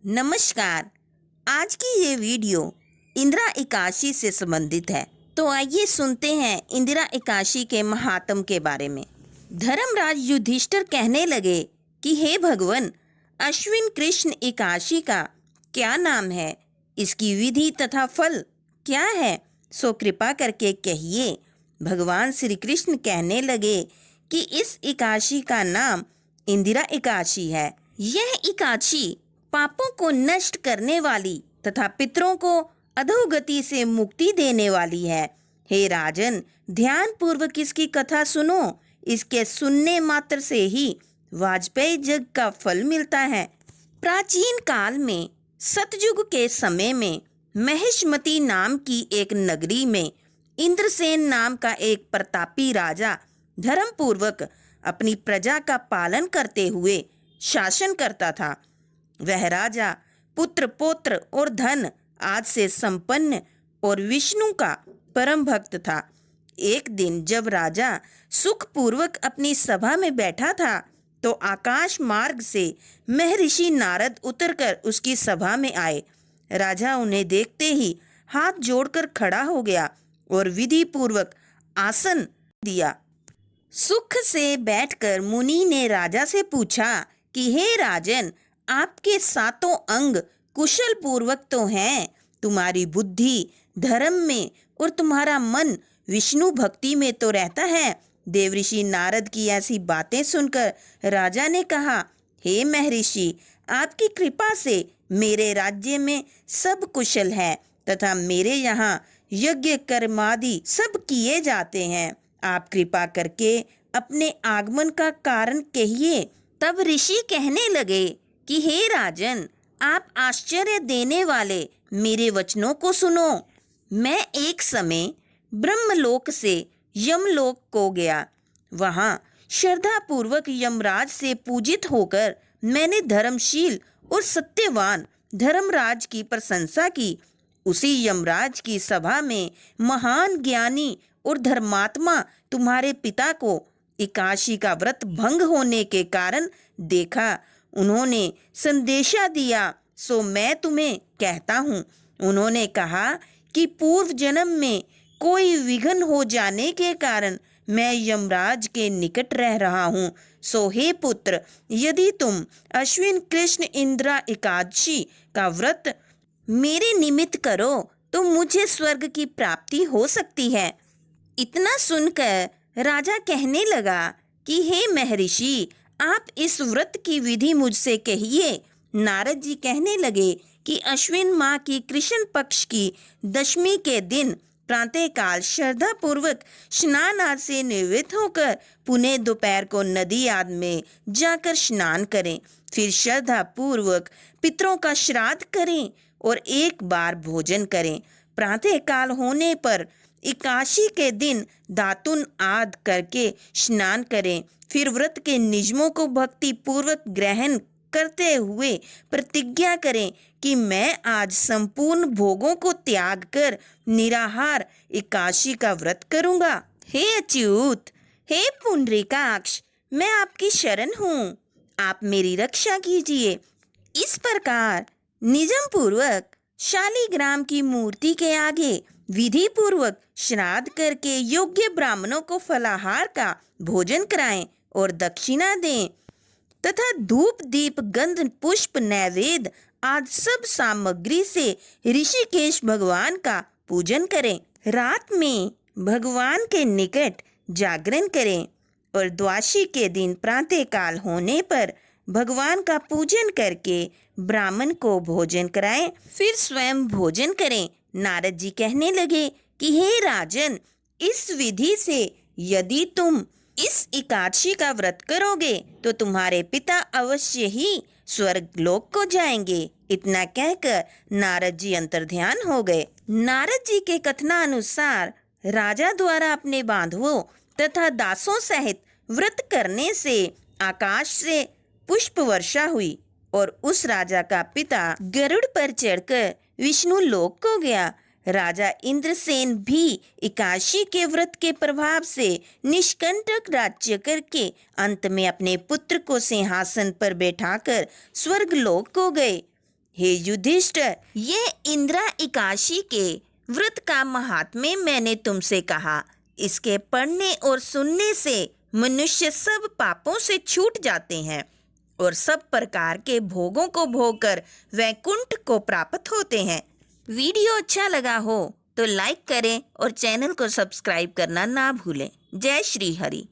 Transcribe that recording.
नमस्कार। आज की ये वीडियो इंदिरा एकादशी से संबंधित है। तो आइए सुनते हैं इंदिरा एकादशी के महात्म के बारे में। धर्मराज युधिष्ठिर कहने लगे कि हे भगवान, अश्विन कृष्ण एकादशी का क्या नाम है, इसकी विधि तथा फल क्या है, सो कृपा करके कहिए। भगवान श्री कृष्ण कहने लगे कि इस एकादशी का नाम इंदिरा एकादशी है। यह एकादशी पापों को नष्ट करने वाली तथा पितरों को अधोगति से मुक्ति देने वाली है। हे राजन, ध्यान पूर्वक इसकी कथा सुनो। इसके सुनने मात्र से ही वाजपेयी यज्ञ का फल मिलता है। प्राचीन काल में सतयुग के समय में महिष्मती नाम की एक नगरी में इंद्रसेन नाम का एक प्रतापी राजा धर्म पूर्वक अपनी प्रजा का पालन करते हुए शासन करता था। वह राजा पुत्र पौत्र और धन आज से संपन्न और विष्णु का परम भक्त था। एक दिन जब राजा सुखपूर्वक अपनी सभा में बैठा था तो आकाश मार्ग से महर्षि नारद उतरकर उसकी सभा में आए। राजा उन्हें देखते ही हाथ जोड़कर खड़ा हो गया और विधि पूर्वक आसन दिया। सुख से बैठकर मुनि ने राजा से पूछा कि हे राजन, आपके सातों अंग कुशल पूर्वक तो हैं, तुम्हारी बुद्धि धर्म में और तुम्हारा मन विष्णु भक्ति में तो रहता है। देवऋषि नारद की ऐसी बातें सुनकर राजा ने कहा, हे महर्षि, आपकी कृपा से मेरे राज्य में सब कुशल है तथा मेरे यहाँ यज्ञ कर्मादि सब किए जाते हैं। आप कृपा करके अपने आगमन का कारण कहिए। तब ऋषि कहने लगे कि हे राजन, आप आश्चर्य देने वाले मेरे वचनों को सुनो। मैं एक समय ब्रह्मलोक से यमलोक को गया। वहाँ श्रद्धा पूर्वक यमराज से पूजित होकर मैंने धर्मशील और सत्यवान धर्मराज की प्रशंसा की। उसी यमराज की सभा में महान ज्ञानी और धर्मात्मा तुम्हारे पिता को एकादशी का व्रत भंग होने के कारण देखा। उन्होंने संदेशा दिया, सो मैं तुम्हें कहता हूँ। उन्होंने कहा कि पूर्व जन्म में कोई विघ्न हो जाने के कारण मैं यमराज के निकट रह रहा हूँ। सो हे पुत्र, यदि तुम अश्विन कृष्ण इंदिरा एकादशी का व्रत मेरे निमित्त करो तो मुझे स्वर्ग की प्राप्ति हो सकती है। इतना सुनकर राजा कहने लगा कि हे महर्षि, आप इस व्रत की विधि मुझसे कहिए। नारद जी कहने लगे कि अश्विन माह की कृष्ण पक्ष की दशमी के दिन प्रातः काल श्रद्धा पूर्वक स्नान आदि से निवृत्त होकर पुनः दोपहर को नदी आदि में जाकर स्नान करें। फिर श्रद्धा पूर्वक पितरों का श्राद्ध करें और एक बार भोजन करें। प्रातः काल होने पर एकादशी के दिन दातुन आदि करके स्नान करें। फिर व्रत के नियमों को भक्ति पूर्वक ग्रहण करते हुए प्रतिज्ञा करें कि मैं आज संपूर्ण भोगों को त्याग कर निराहार एकादशी का व्रत करूंगा। हे अच्युत, हे पुंडरीकाक्ष, मैं आपकी शरण हूँ, आप मेरी रक्षा कीजिए। इस प्रकार नियम पूर्वक शालिग्राम की मूर्ति के आगे विधि पूर्वक श्राद्ध करके योग्य ब्राह्मणों को फलाहार का भोजन कराएं और दक्षिणा दें तथा धूप दीप गंध पुष्प नैवेद्य आदि सब सामग्री से ऋषिकेश भगवान का पूजन करें। रात में भगवान के निकट जागरण करें और द्वादशी के दिन प्रातः काल होने पर भगवान का पूजन करके ब्राह्मण को भोजन कराएं, फिर स्वयं भोजन करें। नारद जी कहने लगे कि हे राजन, इस विधि से यदि तुम इस एकादशी का व्रत करोगे तो तुम्हारे पिता अवश्य ही स्वर्ग लोक को जाएंगे। इतना कहकर नारद जी अंतर्ध्यान हो गए। नारद जी के कथनानुसार राजा द्वारा अपने बांधवों तथा दासों सहित व्रत करने से आकाश से पुष्प वर्षा हुई और उस राजा का पिता गरुड़ पर चढ़कर विष्णु लोक को गया। राजा इंद्रसेन भी एकादशी के व्रत के प्रभाव से निष्कंटक राज्य करके अंत में अपने पुत्र को सिंहासन पर बैठाकर स्वर्ग लोक को गए। हे युधिष्ठिर, ये इंदिरा एकादशी के व्रत का महात्म्य मैंने तुमसे कहा। इसके पढ़ने और सुनने से मनुष्य सब पापों से छूट जाते हैं और सब प्रकार के भोगों को भोगकर वैकुंठ को प्राप्त होते हैं। वीडियो अच्छा लगा हो तो लाइक करें और चैनल को सब्सक्राइब करना ना भूलें। जय श्री हरि।